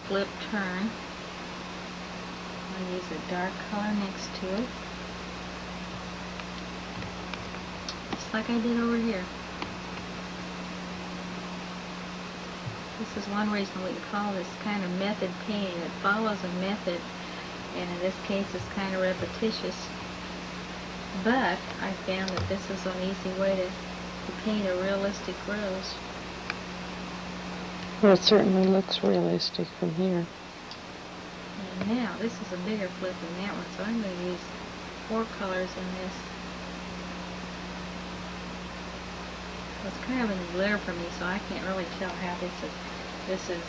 flip turn. I'll use a dark color next to it, just like I did over here. This is one reason we call this kind of method painting. It follows a method, and in this case it's kind of repetitious. But I found that this is an easy way to paint a realistic rose. Well, it certainly looks realistic from here. And now, this is a bigger flip than that one, so I'm going to use 4 colors in this. Well, it's kind of in the glare for me, so I can't really tell how this is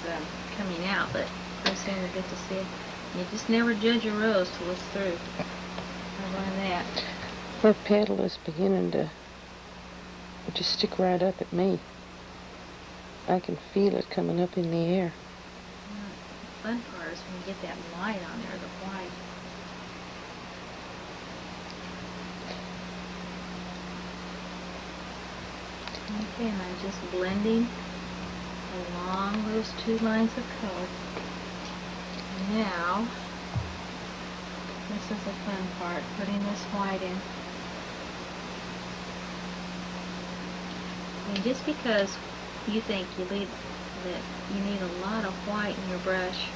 coming out, but pretty soon we'll get to see it. You just never judge a rose till it's through. I learned that. That petal is beginning to just stick right up at me. I can feel it coming up in the air. The fun part is when you get that light on there, the white. Okay, and I'm just blending along those 2 lines of color. Now, this is the fun part, putting this white in. And just because you think that you need a lot of white in your brush,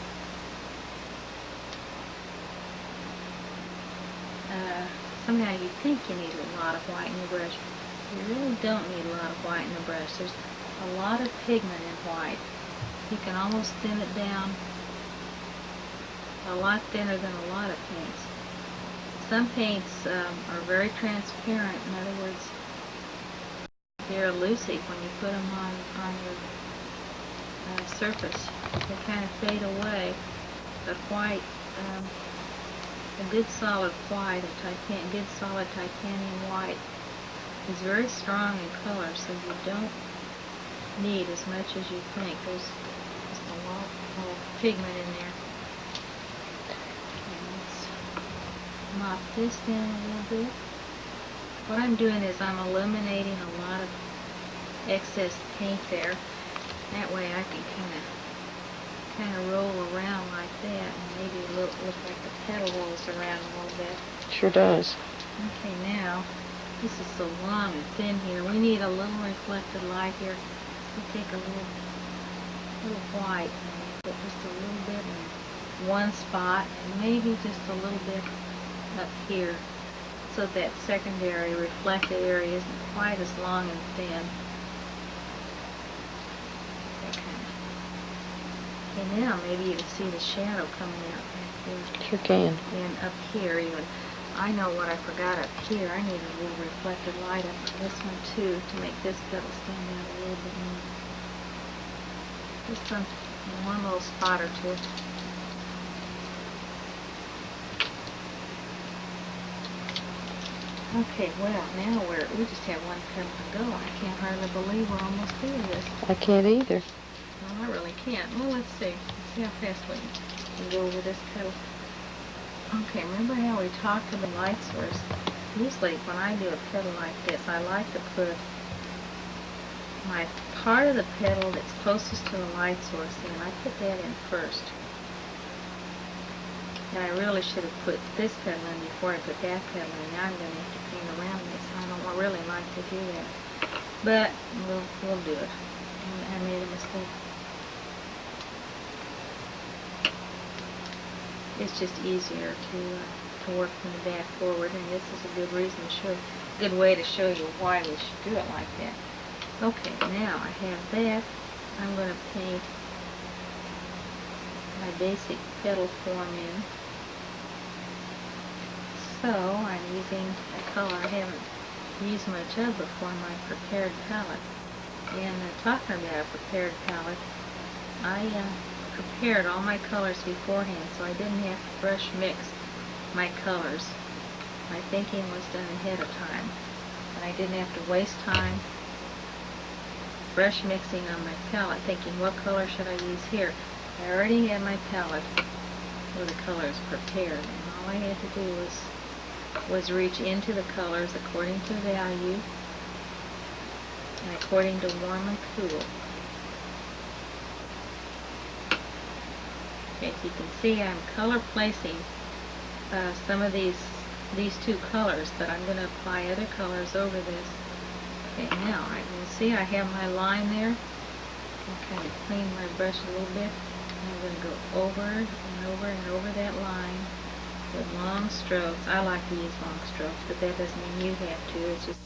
somehow you think you need a lot of white in your brush. You really don't need a lot of white in the brush. There's a lot of pigment in white. You can almost thin it down a lot thinner than a lot of paints. Some paints are very transparent. In other words, they're elusive when you put them on your surface. They kind of fade away. But white, a good solid white, good solid titanium white, is very strong in color, so you don't need as much as you think. There's just a lot of pigment in there. And let's mop this down a little bit. What I'm doing is I'm illuminating a lot of excess paint there. That way I can kind of roll around like that, and maybe look like the petal rolls around a little bit. Sure does. Okay, now this is so long and thin here. We need a little reflected light here. We'll take a little white and put just a little bit in one spot, and maybe just a little bit up here, so that secondary reflected area isn't quite as long and thin. Okay, now maybe you can see the shadow coming out back there. Sure can. And up here even. I know what I forgot up here. I need a little reflected light up on this one too, to make this petal stand out a little bit more. Just one little spot or two. Okay, well, now we just have one petal to go. I can't hardly believe we're almost through this. I can't either. Well, I really can't. Well, let's see. Let's see how fast we can go over this petal. Okay, remember how we talked about the light source? Usually when I do a petal like this, I like to put my part of the petal that's closest to the light source in. I put that in first. And I really should have put this petal in before I put that petal in. Now I'm going to have to paint around this. I don't really like to do that. But we'll do it. I made a mistake. It's just easier to work from the back forward, and this is a good reason to show, good way to show you why we should do it like that. Okay, now I have that. I'm going to paint my basic petal form in. So I'm using a color I haven't used much of before, my prepared palette. And talking about a prepared palette, I prepared all my colors beforehand, so I didn't have to brush mix my colors. My thinking was done ahead of time, and I didn't have to waste time brush mixing on my palette, thinking what color should I use here. I already had my palette with the colors prepared, and all I had to do was reach into the colors according to value and according to warm and cool. Okay, so you can see I'm color placing some of these two colors, but I'm going to apply other colors over this. Okay, now I can see I have my line there. I'm kind of clean my brush a little bit. I'm going to go over and over and over that line with long strokes. I like to use long strokes, but that doesn't mean you have to. It's just